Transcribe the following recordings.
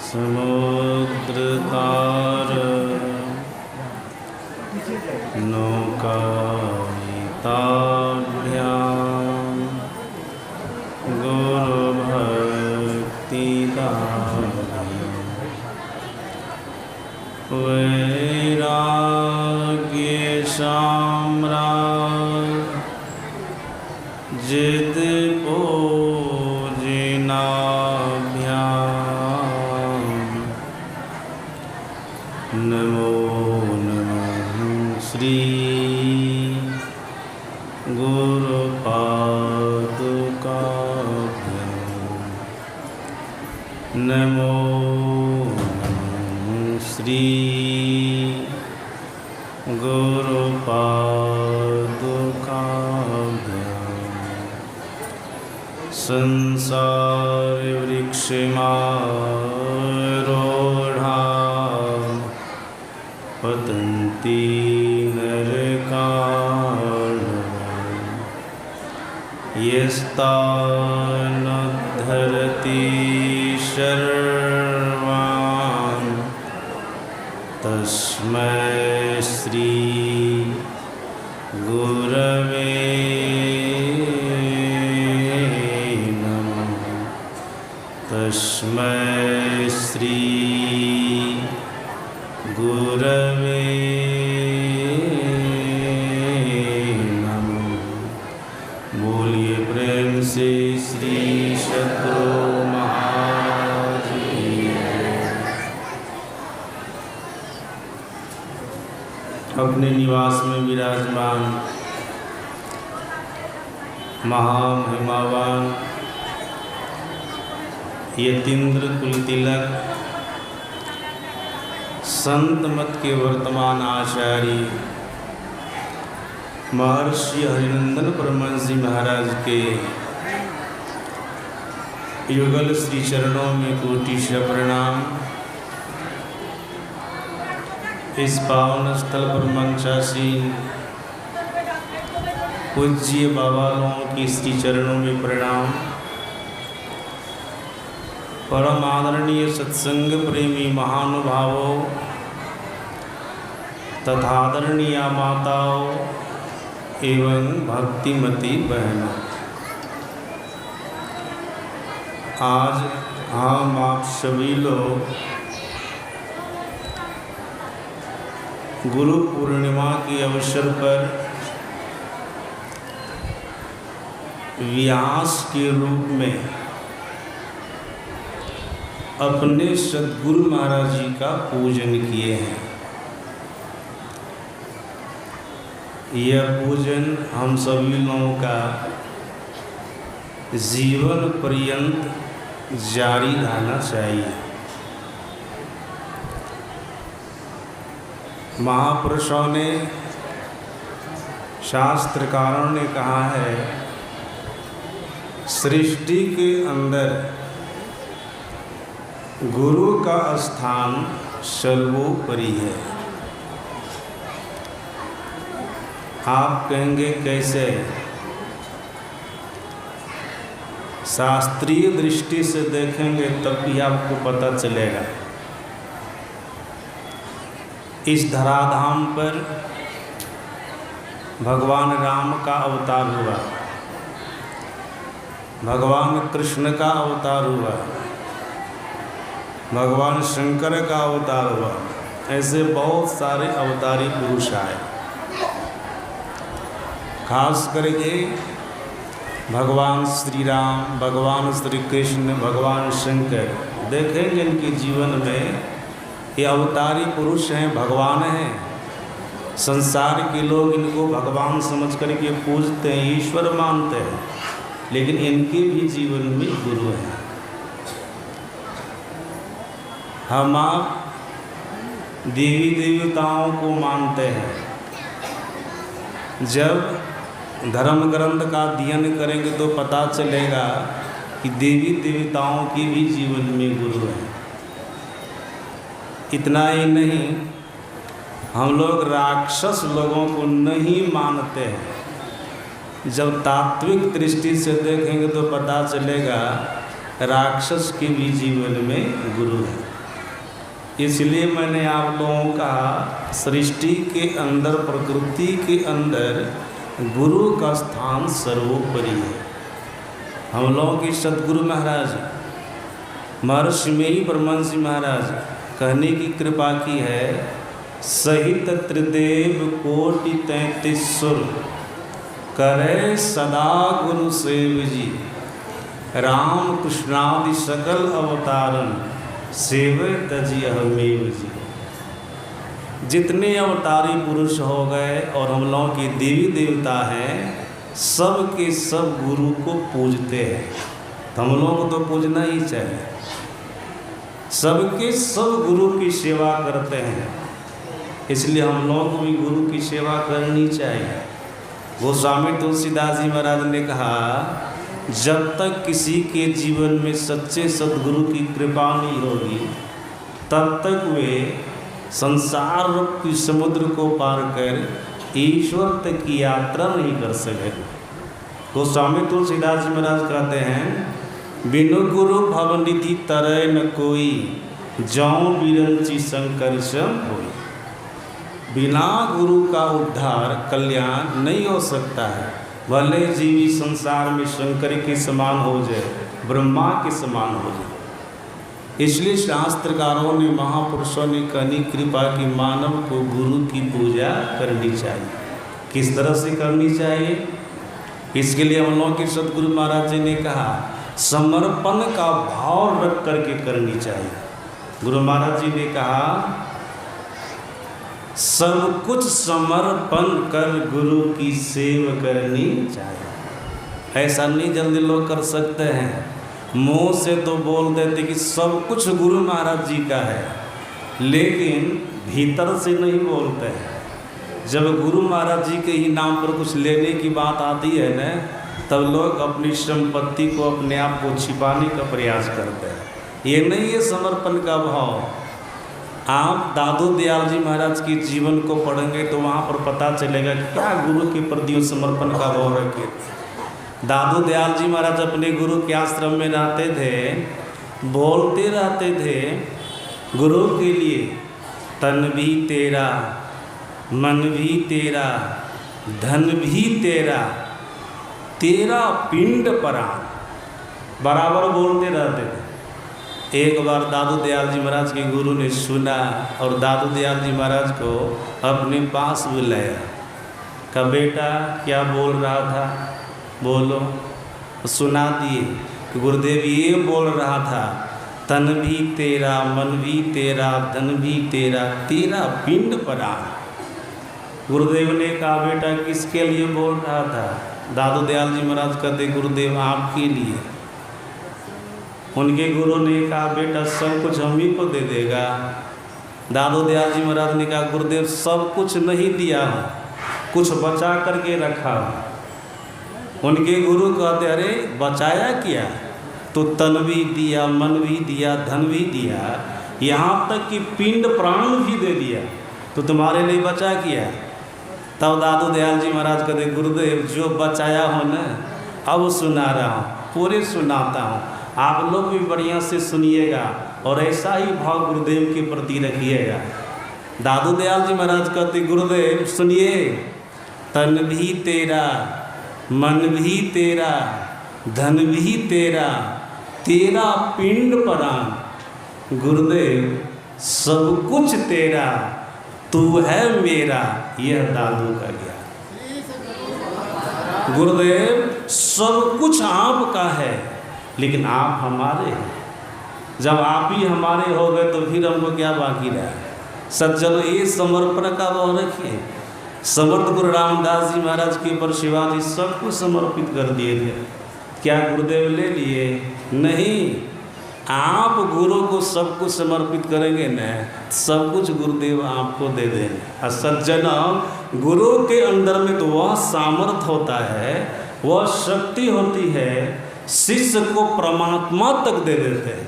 समुद्र तार नौकायिताभ्यां गुरुभक्तिदाभ्यां वैराग्यसाम्राज्यजित नमो नमः श्री गुरुपादुकाभ्यां नमो नमः श्री गुरुपादुकाभ्यां संसार वृक्षमारूढ़ा पतन्ति नरकाणवं यस्तानुद्धरति शर्वान् तस्मै श्री गुरवे नमः। तस्मै श्री गुरवे नमः। बोलिए प्रेम से श्री सद्गुरु महाराज की जय। अपने निवास में विराजमान महामहिमावान यतीन्द्र कुलतिलक संत मत के वर्तमान आचार्य महर्षि हरिनंदन परमहंस जी महाराज के युगल श्री चरणों में कोटि प्रणाम। इस पावन स्थल पर मंचासीन पूज्य बाबा लोगों की श्री चरणों में प्रणाम। परम आदरणीय सत्संग प्रेमी महानुभावों तथा आदरणीय माताओं एवं भक्तिमती बहनों, आज हम आप सभी लोग गुरु पूर्णिमा के अवसर पर व्यास के रूप में अपने सद्गुरु महाराज जी का पूजन किए हैं। यह पूजन हम सभी लोगों का जीवन पर्यंत जारी रहना चाहिए। महापुरुषों ने, शास्त्रकारों ने कहा है, सृष्टि के अंदर गुरु का स्थान सर्वोपरि है। आप कहेंगे कैसे? शास्त्रीय दृष्टि से देखेंगे तब भी आपको पता चलेगा। इस धराधाम पर भगवान राम का अवतार हुआ, भगवान कृष्ण का अवतार हुआ, भगवान शंकर का अवतार हुआ। ऐसे बहुत सारे अवतारी पुरुष आए। खास करके भगवान श्री राम, भगवान श्री कृष्ण, भगवान शंकर, देखेंगे इनके जीवन में ये अवतारी पुरुष हैं, भगवान हैं। संसार के लोग इनको भगवान समझ करके पूजते हैं, ईश्वर मानते हैं, लेकिन इनके भी जीवन में गुरु हैं। हम आप देवी देवताओं को मानते हैं। जब धर्म ग्रंथ का अध्ययन करेंगे तो पता चलेगा कि देवी देवताओं के भी जीवन में गुरु हैं। इतना ही नहीं, हम लोग राक्षस लोगों को नहीं मानते हैं। जब तात्विक दृष्टि से देखेंगे तो पता चलेगा राक्षस के भी जीवन में गुरु है। इसलिए मैंने आप लोगों को कहा सृष्टि के अंदर, प्रकृति के अंदर गुरु का स्थान सर्वोपरि है। हम लोगों के सदगुरु महाराज महर्षि में ही परमहंस महाराज कहने की कृपा की है, सहित त्रिदेव कोटि 33 सुर करे सदा गुरु सेव जी, राम कृष्णादि सकल अवतारन सेवे तजी अहमेव जी। जितने अवतारी पुरुष हो गए और हम लोगों के देवी देवता हैं, सब के सब गुरु को पूजते हैं। तो हम लोगों को तो पूजना ही चाहिए। सबके सब गुरु की सेवा करते हैं, इसलिए हम लोगों को भी गुरु की सेवा करनी चाहिए। गोस्वामी तुलसीदास जी महाराज ने कहा, जब तक किसी के जीवन में सच्चे सद्गुरु की कृपा नहीं होगी, तब तक वे संसार रूप की समुद्र को पार कर ईश्वर तक की यात्रा नहीं कर सकेंगे। गोस्वामी तुलसीदास जी महाराज कहते हैं, बिनु गुरु भवनिधि तरय न कोई, जौं बिरंची शंकर सम होई। बिना गुरु का उद्धार कल्याण नहीं हो सकता है। भले जीवी संसार में शंकर के समान हो जाए, ब्रह्मा के समान हो जाए। इसलिए शास्त्रकारों ने, महापुरुषों ने कहनी कृपा की मानव को गुरु की पूजा करनी चाहिए। किस तरह से करनी चाहिए? इसके लिए हम लोगों के सदगुरु महाराज जी ने कहा, समर्पण का भाव रख करके करनी चाहिए। गुरु महाराज जी ने कहा, सब कुछ समर्पण कर गुरु की सेवा करनी चाहिए। ऐसा नहीं जल्दी लोग कर सकते हैं, मुंह से तो बोल देते कि सब कुछ गुरु महाराज जी का है, लेकिन भीतर से नहीं बोलते हैं। जब गुरु महाराज जी के ही नाम पर कुछ लेने की बात आती है न, तब लोग अपनी संपत्ति को, अपने आप को छिपाने का प्रयास करते हैं। ये नहीं है समर्पण का भाव। आप दादू दयाल जी महाराज के जीवन को पढ़ेंगे तो वहाँ पर पता चलेगा क्या गुरु के प्रति समर्पण का भाव रखे। दादू दयाल जी महाराज अपने गुरु के आश्रम में रहते थे, बोलते रहते थे गुरु के लिए, तन भी तेरा, मन भी तेरा, धन भी तेरा, तेरा पिंड प्राण, बराबर बोलते रहते थे। एक बार दादू दयाल जी महाराज के गुरु ने सुना और दादू दयाल जी महाराज को अपने पास बुलाया। कहा, बेटा क्या बोल रहा था, बोलो। सुना दिए कि गुरुदेव ये बोल रहा था, तन भी तेरा, मन भी तेरा, धन भी तेरा, तेरा पिंड प्राण। गुरुदेव ने कहा, बेटा किसके लिए बोल रहा था? दादू दयाल जी महाराज कहते, गुरुदेव आपके लिए। उनके गुरु ने कहा, बेटा सब कुछ हम ही को दे देगा। दादू दयाल जी महाराज ने कहा, गुरुदेव सब कुछ नहीं दिया, कुछ बचा करके रखा। उनके गुरु कहते, अरे बचाया क्या? तो तन भी दिया, मन भी दिया, धन भी दिया, यहाँ तक कि पिंड प्राण भी दे दिया, तो तुम्हारे लिए बचा किया। तब दादू दयाल जी महाराज कहते, गुरुदेव जो बचाया हो ना, अब सुना रहा हूँ, पूरे सुनाता हूँ, आप लोग भी बढ़िया से सुनिएगा और ऐसा ही भाव गुरुदेव के प्रति रखिएगा। दादू दयाल जी महाराज कहते, गुरुदेव सुनिए, तन भी तेरा, मन भी तेरा, धन भी तेरा, तेरा पिंड प्राण। गुरुदेव सब कुछ तेरा, तू है मेरा, यह दादू का ज्ञान। गुरुदेव सब कुछ आपका है, लेकिन आप हमारे हैं। जब आप ही हमारे हो गए तो फिर हमको क्या बाकी रहा? सज्जनों, ये समर्पण का भाव रखिए। समर्थ गुरु रामदास जी महाराज के ऊपर शिवाजी सब कुछ समर्पित कर दिए थे। क्या गुरुदेव ले लिए? नहीं। आप गुरु को सब कुछ समर्पित करेंगे न, सब कुछ गुरुदेव आपको दे देंगे। और सज्जनों, गुरु के अंदर में तो वह सामर्थ होता है, वह शक्ति होती है, शिष्य को परमात्मा तक दे देते हैं,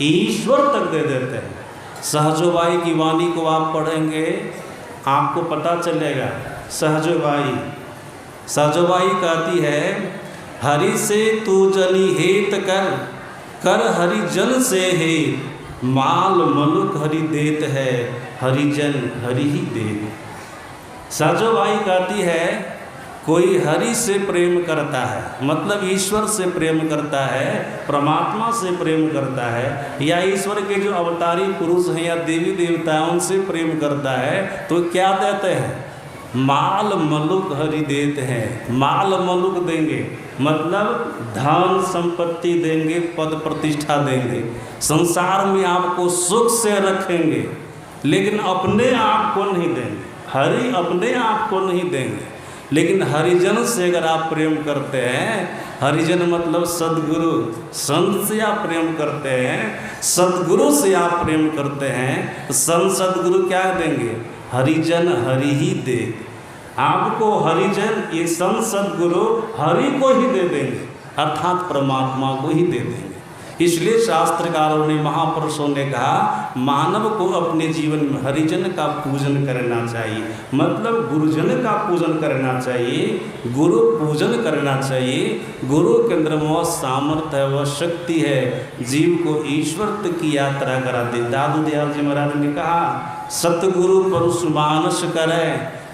ईश्वर तक दे देते हैं। सहजोबाई की वाणी को आप पढ़ेंगे, आपको पता चलेगा। सहजोबाई कहती है, हरि से तू जनी हेत कर, कर हरिजन से है, माल मलुक हरि देत है, हरिजन हरि ही देत। साजो भाई कहती है कोई हरि से प्रेम करता है, मतलब ईश्वर से प्रेम करता है, परमात्मा से प्रेम करता है, या ईश्वर के जो अवतारी पुरुष हैं या देवी देवता हैं उनसे प्रेम करता है, तो क्या देते हैं? माल मलुक हरि देते हैं। माल मलुक देंगे मतलब धन संपत्ति देंगे, पद प्रतिष्ठा देंगे, संसार में आपको सुख से रखेंगे, लेकिन अपने आप को नहीं देंगे। हरि अपने आप को नहीं देंगे, लेकिन हरिजन से अगर आप प्रेम करते हैं, हरिजन मतलब सद्गुरु, संत से आप प्रेम करते हैं, सद्गुरु से आप प्रेम करते हैं, तो संत सद्गुरु क्या देंगे? हरिजन हरि ही दे। आपको हरिजन ये संत सद्गुरु हरि को ही दे देंगे, अर्थात परमात्मा को ही दे देंगे। इसलिए शास्त्रकारों ने, महापुरुषों ने कहा मानव को अपने जीवन में हरिजन का पूजन करना चाहिए, मतलब गुरुजन का पूजन करना चाहिए, गुरु पूजन करना चाहिए। गुरु के अंदर वह सामर्थ्य है, वह शक्ति है, जीव को ईश्वर तक की यात्रा कराती। दादू दयाल जी महाराज ने कहा सतगुरु परुष मानस करे,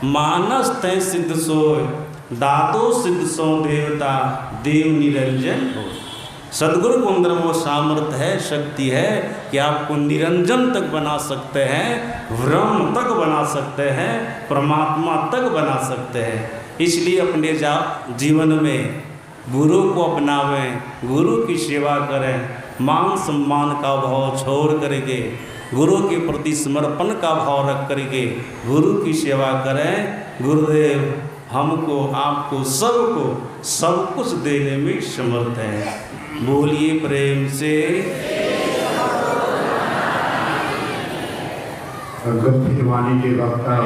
मानस तय सिद्ध सोय, दादो सिद्ध सो देवता, देव निरंजन हो। सद्गुरु को अंदर वो सामर्थ्य है, शक्ति है कि आपको निरंजन तक बना सकते हैं, ब्रह्म तक बना सकते हैं, परमात्मा तक बना सकते हैं। इसलिए अपने जीवन में गुरु को अपनावें, गुरु की सेवा करें, मान सम्मान का भाव छोड़ करके गुरु के प्रति समर्पण का भाव रख करके गुरु की सेवा करें। गुरुदेव हमको, आपको, सबको सब कुछ देने में समर्थ है। बोलिए प्रेम से। गंभीर वाणी के वक्ता